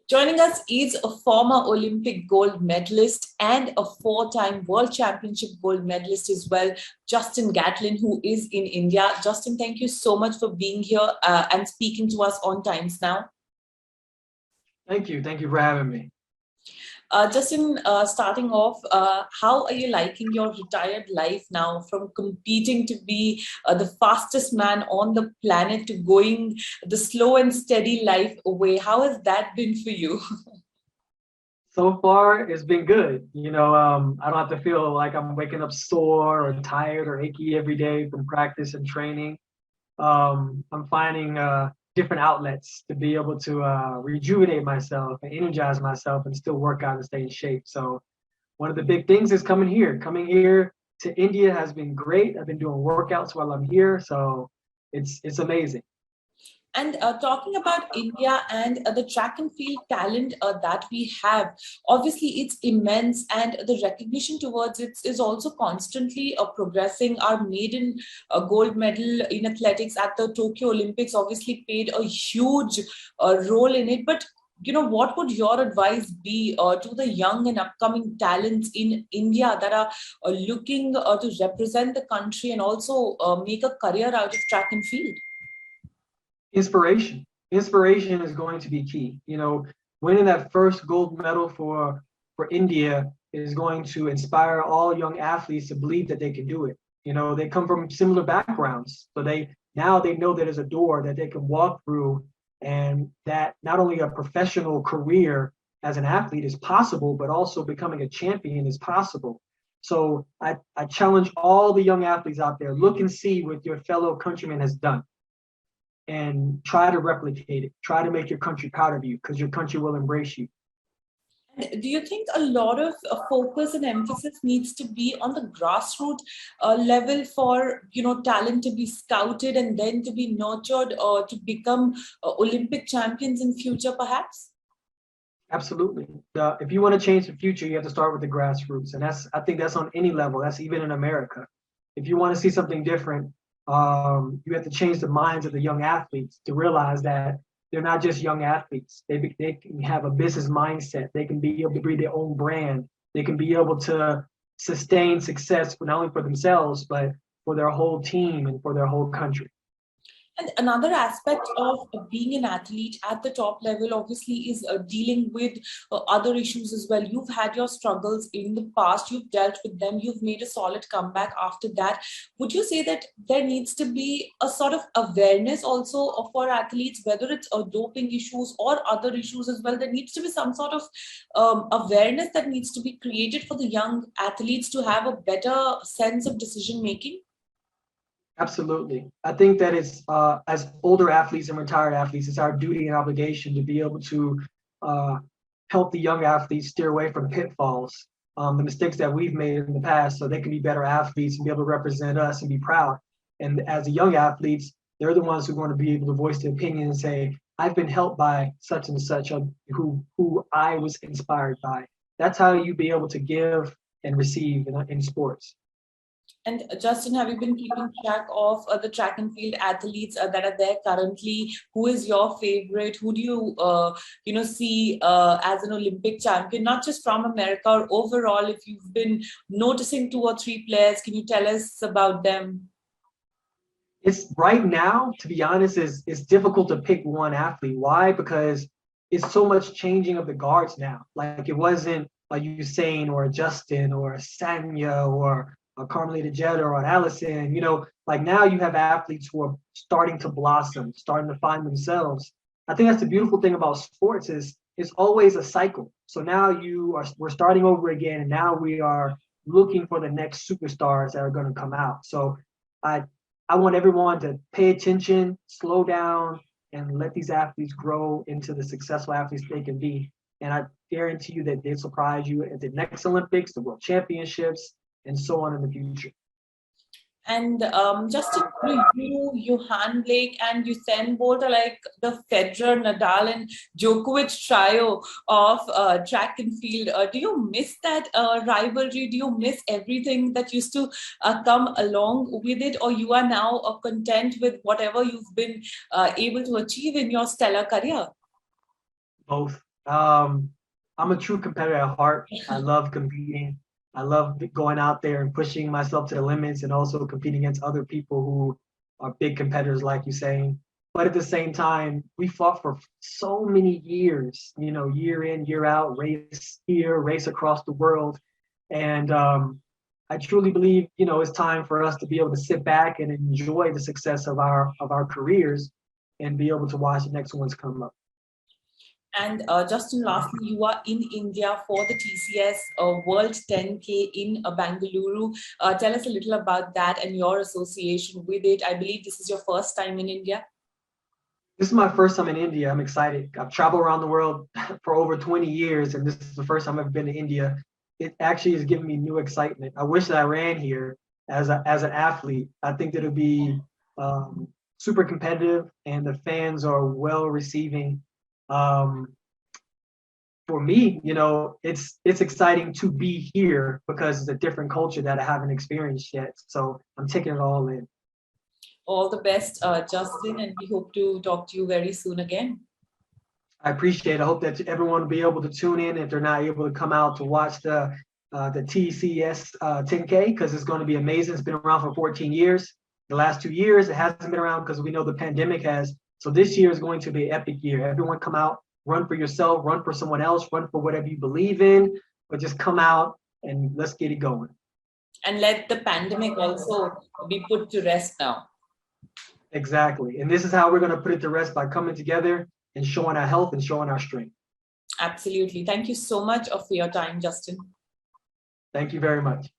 Joining us is a former Olympic gold medalist and a four-time World Championship gold medalist as well, Justin Gatlin, who is in India. Justin, thank you so much for being here and speaking to us on Times Now. Thank you. Thank you for having me. Justin, starting off, how are you liking your retired life now, from competing to be the fastest man on the planet to going the slow and steady life away? How has that been for you? So far, it's been good. I don't have to feel like I'm waking up sore or tired or achy every day from practice and training. I'm finding different outlets to be able to rejuvenate myself and energize myself and still work out and stay in shape. So one of the big things is coming here. Coming here to India has been great. I've been doing workouts while I'm here, so it's amazing. And talking about India and the track and field talent that we have, obviously it's immense, and the recognition towards it is also constantly progressing. Our maiden gold medal in athletics at the Tokyo Olympics obviously played a huge role in it. But what would your advice be to the young and upcoming talents in India that are looking to represent the country and also make a career out of track and field? Inspiration is going to be key. Winning that first gold medal for India is going to inspire all young athletes to believe that they can do it. They come from similar backgrounds, so they know that there's a door that they can walk through, and that not only a professional career as an athlete is possible, but also becoming a champion is possible. So I challenge all the young athletes out there: look and see what your fellow countryman has done, and try to replicate it. Try to make your country proud of you, because your country will embrace you. And do you think a lot of focus and emphasis needs to be on the grassroots level for talent to be scouted and then to be nurtured or to become Olympic champions in future, perhaps? Absolutely. If you want to change the future, you have to start with the grassroots, and I think that's on any level. That's even in America. If you want to see something different, you have to change the minds of the young athletes to realize that they're not just young athletes. They can have a business mindset. They can be able to breed their own brand. They can be able to sustain success not only for themselves, but for their whole team and for their whole country. And another aspect of being an athlete at the top level, obviously, is dealing with other issues as well. You've had your struggles in the past, you've dealt with them, you've made a solid comeback after that. Would you say that there needs to be a sort of awareness also for athletes, whether it's doping issues or other issues as well? There needs to be some sort of awareness that needs to be created for the young athletes to have a better sense of decision making? Absolutely. I think that it's as older athletes and retired athletes, it's our duty and obligation to be able to help the young athletes steer away from pitfalls, the mistakes that we've made in the past, so they can be better athletes and be able to represent us and be proud. And as the young athletes, they're the ones who are going to be able to voice their opinion and say, I've been helped by such and such, who I was inspired by. That's how you be able to give and receive in sports. And Justin, have you been keeping track of the track and field athletes that are there currently? Who is your favorite? Who do you see as an Olympic champion, not just from America or overall? If you've been noticing 2 or 3 players, can you tell us about them? It's right now, to be honest, it's difficult to pick one athlete. Why? Because it's so much changing of the guards now. Like, it wasn't a Usain or a Justin or a Sanya or a Carmelita Jetta or an Allison. Like, now you have athletes who are starting to blossom, starting to find themselves. I think that's the beautiful thing about sports is it's always a cycle. So now we're starting over again, and now we are looking for the next superstars that are going to come out. So I want everyone to pay attention, slow down, and let these athletes grow into the successful athletes they can be. And I guarantee you that they'll surprise you at the next Olympics, the World Championships, and so on in the future. And just you, Yohan Blake and Usain Bolt are like the Federer, Nadal, and Djokovic trio of track and field. Do you miss that rivalry? Do you miss everything that used to come along with it? Or you are now content with whatever you've been able to achieve in your stellar career? Both. I'm a true competitor at heart. I love competing. I love going out there and pushing myself to the limits and also competing against other people who are big competitors like Usain. But at the same time, we fought for so many years, you know, year in, year out, race here, race across the world. And I truly believe, you know, it's time for us to be able to sit back and enjoy the success of our careers and be able to watch the next ones come up. And Justin, lastly, you are in India for the TCS World 10K in Bangalore. Tell us a little about that and your association with it. I believe this is your first time in India. This is my first time in India. I'm excited. I've traveled around the world for over 20 years, and this is the first time I've been to India. It actually is giving me new excitement. I wish that I ran here as an athlete. I think that it'll be super competitive, and the fans are well receiving. Um, for me, you know, it's exciting to be here because it's a different culture that I haven't experienced yet. So I'm taking it all in. All the best, Justin, and we hope to talk to you very soon again. I appreciate it. I hope that everyone will be able to tune in if they're not able to come out to watch the TCS 10K, because it's going to be amazing. It's been around for 14 years. The last 2 years, it hasn't been around because we know the pandemic has. So this year is going to be an epic year. Everyone come out, run for yourself, run for someone else, run for whatever you believe in, but just come out and let's get it going. And let the pandemic also be put to rest now. Exactly. And this is how we're going to put it to rest, by coming together and showing our health and showing our strength. Absolutely. Thank you so much for your time, Justin. Thank you very much.